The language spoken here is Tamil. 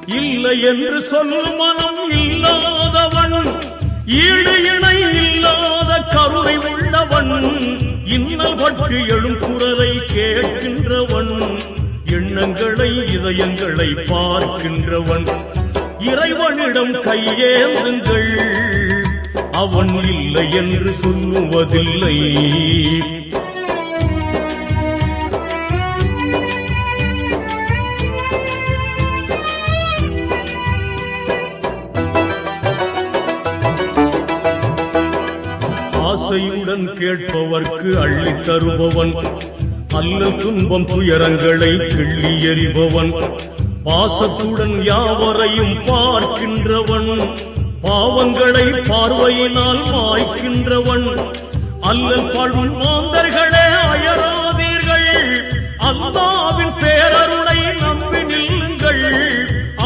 இல்லை என்று சொல்லும் மனம் இல்லாதவன், ஈடு இணை இல்லாத கருணை உள்ளவன், இன்னல் பட்டு எழும் குரலை கேட்கின்றவன், எண்ணங்களை இதயங்களை பார்க்கின்றவன். இறைவனிடம் கையேந்துங்கள், அவன் இல்லை என்று சொல்லுவதில்லை. ஆசையுடன் கேட்பவர்க்கு அள்ளி தருபவன், அல்லல் துன்பம் துயரங்களை கிள்ளி எறிபவன், பாசத்துடன் யாவரையும் பார்க்கின்றவன், பாவங்களை பார்வையினால் மாய்க்கின்றவன், அல்லல் பாழும் மாந்தர்களே அயராதீர்கள், அல்லாஹ்வின்